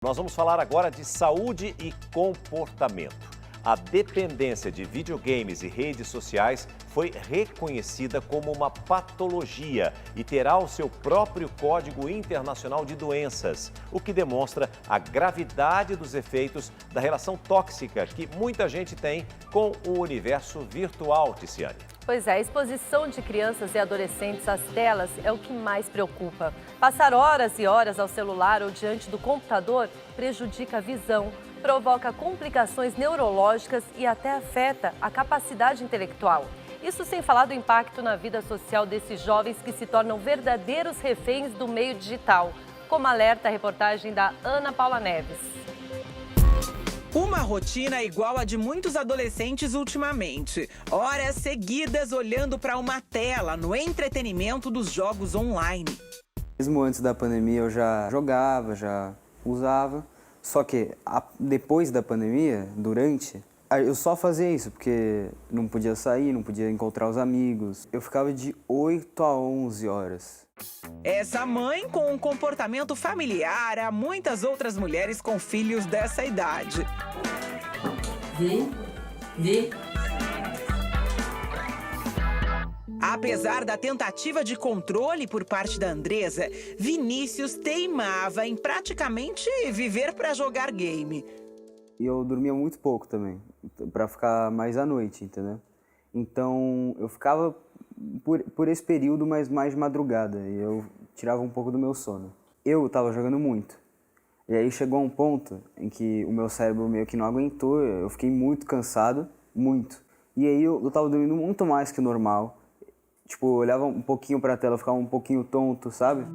Nós vamos falar agora de saúde e comportamento. A dependência de videogames e redes sociais foi reconhecida como uma patologia e terá o seu próprio Código Internacional de Doenças, o que demonstra a gravidade dos efeitos da relação tóxica que muita gente tem com o universo virtual, Ticiane. Pois é, a exposição de crianças e adolescentes às telas é o que mais preocupa. Passar horas e horas ao celular ou diante do computador prejudica a visão, provoca complicações neurológicas e até afeta a capacidade intelectual. Isso sem falar do impacto na vida social desses jovens que se tornam verdadeiros reféns do meio digital, como alerta a reportagem da Ana Paula Neves. Uma rotina igual a de muitos adolescentes ultimamente. Horas seguidas olhando para uma tela no entretenimento dos jogos online. Mesmo antes da pandemia eu já jogava, já usava. Só que depois da pandemia, durante, eu só fazia isso, porque não podia sair, não podia encontrar os amigos. Eu ficava de 8 a 11 horas. Essa mãe com um comportamento familiar a muitas outras mulheres com filhos dessa idade. Vê. Apesar da tentativa de controle por parte da Andresa, Vinícius teimava em praticamente viver para jogar game. E eu dormia muito pouco também, para ficar mais à noite, entendeu? Então eu ficava por esse período, mas mais de madrugada, e eu tirava um pouco do meu sono. Eu estava jogando muito, e aí chegou a um ponto em que o meu cérebro meio que não aguentou, eu fiquei muito cansado, muito. E aí eu estava dormindo muito mais que o normal. Tipo, eu olhava um pouquinho para a tela, eu ficava um pouquinho tonto, sabe?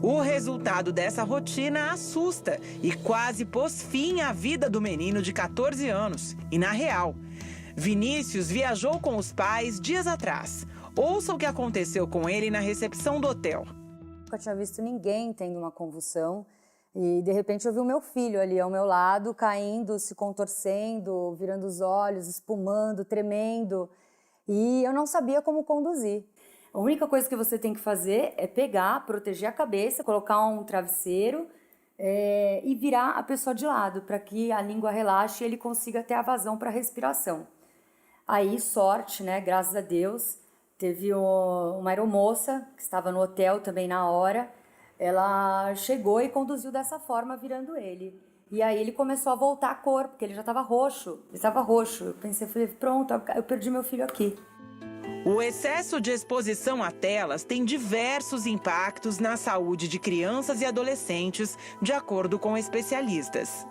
O resultado dessa rotina assusta e quase pôs fim à vida do menino de 14 anos. E na real, Vinícius viajou com os pais dias atrás. Ouça o que aconteceu com ele na recepção do hotel. Nunca tinha visto ninguém tendo uma convulsão e de repente eu vi o meu filho ali ao meu lado, caindo, se contorcendo, virando os olhos, espumando, tremendo. E eu não sabia como conduzir. A única coisa que você tem que fazer é pegar, proteger a cabeça, colocar um travesseiro e virar a pessoa de lado, para que a língua relaxe e ele consiga ter a vazão para a respiração. Aí, sorte, né? Graças a Deus, teve uma aeromoça que estava no hotel também na hora. Ela chegou e conduziu dessa forma, virando ele. E aí ele começou a voltar a cor, porque ele já estava roxo. Ele estava roxo. Eu pensei, falei, pronto, eu perdi meu filho aqui. O excesso de exposição a telas tem diversos impactos na saúde de crianças e adolescentes, de acordo com especialistas.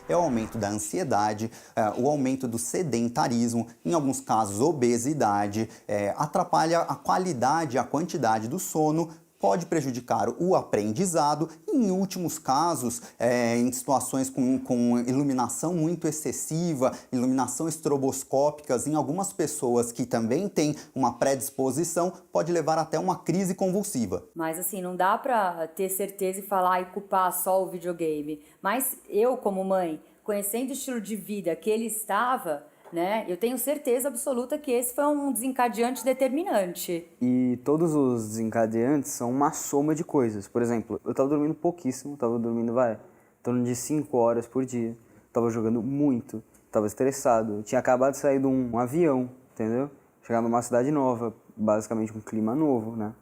É o aumento da ansiedade, o aumento do sedentarismo, em alguns casos obesidade, atrapalha a qualidade, a quantidade do sono, pode prejudicar o aprendizado e, em últimos casos, em situações com iluminação muito excessiva, iluminação estroboscópicas, em algumas pessoas que também têm uma predisposição, pode levar até uma crise convulsiva. Mas assim, não dá pra ter certeza e falar e culpar só o videogame. Mas eu, como mãe, conhecendo o estilo de vida que ele estava, né, eu tenho certeza absoluta que esse foi um desencadeante determinante. E todos os desencadeantes são uma soma de coisas. Por exemplo, eu estava dormindo pouquíssimo, estava dormindo, em torno de 5 horas por dia. Estava jogando muito, estava estressado. Tinha acabado de sair de um avião, entendeu? Chegar numa cidade nova, basicamente um clima novo, né?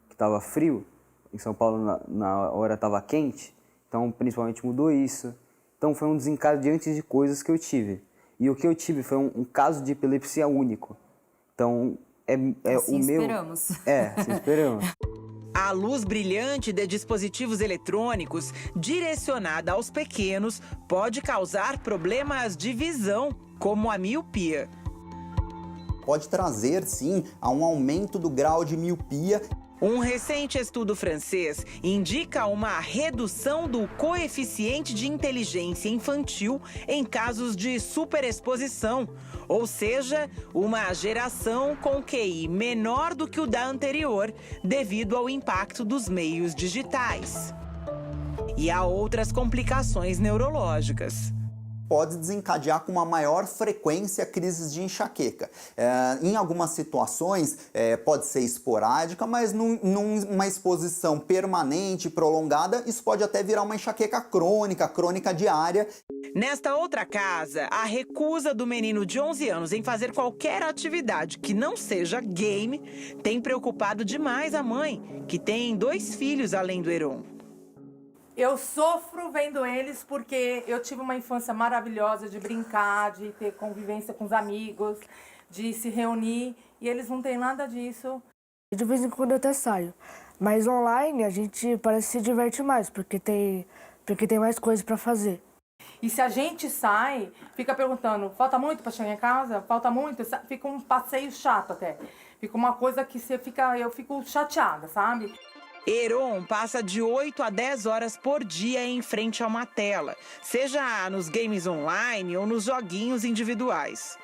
Que estava frio. Em São Paulo, na hora, estava quente. Então, principalmente mudou isso. Então, foi um desencadeante de coisas que eu tive. E o que eu tive foi um caso de epilepsia único. Então, assim o meu... esperamos. Assim esperamos. A luz brilhante de dispositivos eletrônicos, direcionada aos pequenos, pode causar problemas de visão, como a miopia. Pode trazer, sim, a um aumento do grau de miopia. Um recente estudo francês indica uma redução do coeficiente de inteligência infantil em casos de superexposição, ou seja, uma geração com QI menor do que o da anterior, devido ao impacto dos meios digitais. E há outras complicações neurológicas. pode desencadear com uma maior frequência crises de enxaqueca. Em algumas situações pode ser esporádica, mas numa exposição permanente, prolongada, isso pode até virar uma enxaqueca crônica diária. Nesta outra casa, a recusa do menino de 11 anos em fazer qualquer atividade que não seja game tem preocupado demais a mãe, que tem 2 filhos além do Heron. Eu sofro vendo eles porque eu tive uma infância maravilhosa de brincar, de ter convivência com os amigos, de se reunir, e eles não têm nada disso. De vez em quando eu até saio, mas online a gente parece se diverte mais, porque tem mais coisas para fazer. E se a gente sai, fica perguntando, falta muito para chegar em casa? Falta muito? Fica um passeio chato até. Fica uma coisa que eu fico chateada, sabe? Heron passa de 8 a 10 horas por dia em frente a uma tela, seja nos games online ou nos joguinhos individuais.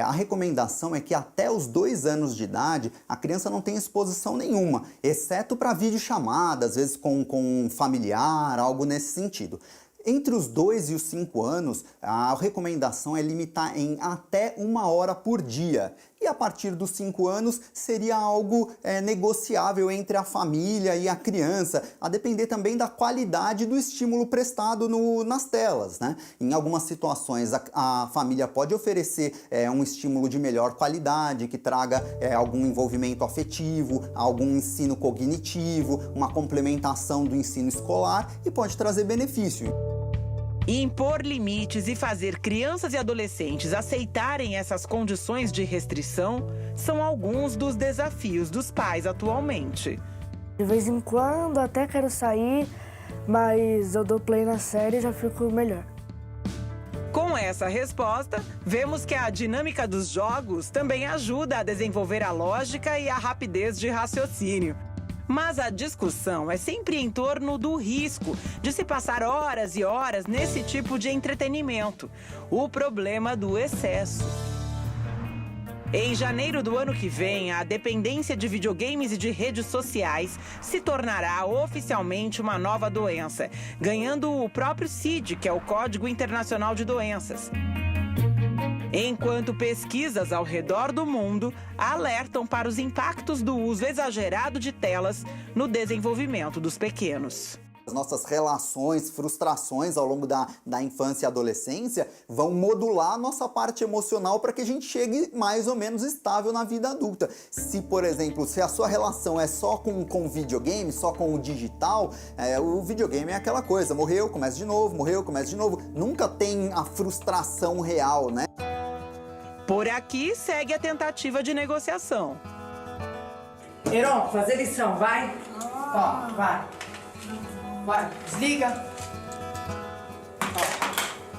A recomendação é que até os 2 anos de idade a criança não tenha exposição nenhuma, exceto para videochamada, às vezes com um familiar, algo nesse sentido. Entre os 2 e os 5 anos, a recomendação é limitar em até 1 hora por dia. E a partir dos 5 anos seria algo negociável entre a família e a criança, a depender também da qualidade do estímulo prestado nas telas, né? Em algumas situações a família pode oferecer um estímulo de melhor qualidade, que traga algum envolvimento afetivo, algum ensino cognitivo, uma complementação do ensino escolar e pode trazer benefício. Impor limites e fazer crianças e adolescentes aceitarem essas condições de restrição são alguns dos desafios dos pais atualmente. De vez em quando até quero sair, mas eu dou play na série e já fico melhor. Com essa resposta, vemos que a dinâmica dos jogos também ajuda a desenvolver a lógica e a rapidez de raciocínio. Mas a discussão é sempre em torno do risco de se passar horas e horas nesse tipo de entretenimento, o problema do excesso. Em janeiro do ano que vem, a dependência de videogames e de redes sociais se tornará oficialmente uma nova doença, ganhando o próprio CID, que é o Código Internacional de Doenças. Enquanto pesquisas ao redor do mundo alertam para os impactos do uso exagerado de telas no desenvolvimento dos pequenos. As nossas relações, frustrações ao longo da infância e adolescência vão modular a nossa parte emocional para que a gente chegue mais ou menos estável na vida adulta. Se, por exemplo, se a sua relação é só com o videogame, só com o digital, o videogame é aquela coisa, morreu, começa de novo, morreu, começa de novo. Nunca tem a frustração real, né? Por aqui segue a tentativa de negociação. Heron, fazer lição, vai. Ó, vai. Vai, desliga.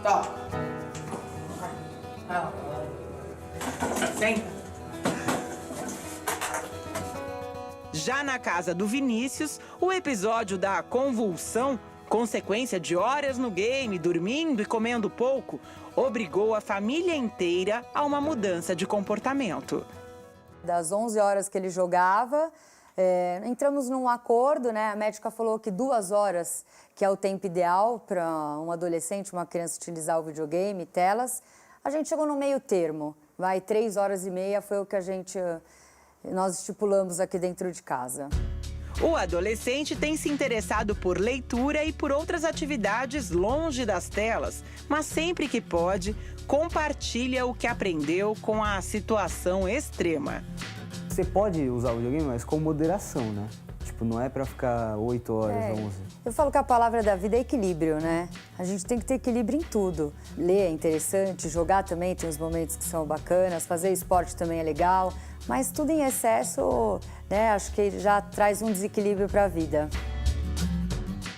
Ó. Senta. Já na casa do Vinícius, o episódio da convulsão, consequência de horas no game, dormindo e comendo pouco, obrigou a família inteira a uma mudança de comportamento. Das 11 horas que ele jogava, entramos num acordo, né? A médica falou que 2 horas, que é o tempo ideal para um adolescente, uma criança utilizar o videogame, telas. A gente chegou no meio termo, 3 horas e meia foi o que nós estipulamos aqui dentro de casa. O adolescente tem se interessado por leitura e por outras atividades longe das telas, mas sempre que pode, compartilha o que aprendeu com a situação extrema. Você pode usar o videogame, mas com moderação, né? Tipo, não é pra ficar 8 horas, 11. Eu falo que a palavra da vida é equilíbrio, né? A gente tem que ter equilíbrio em tudo. Ler é interessante, jogar também tem uns momentos que são bacanas, fazer esporte também é legal, mas tudo em excesso, né? Acho que já traz um desequilíbrio para a vida.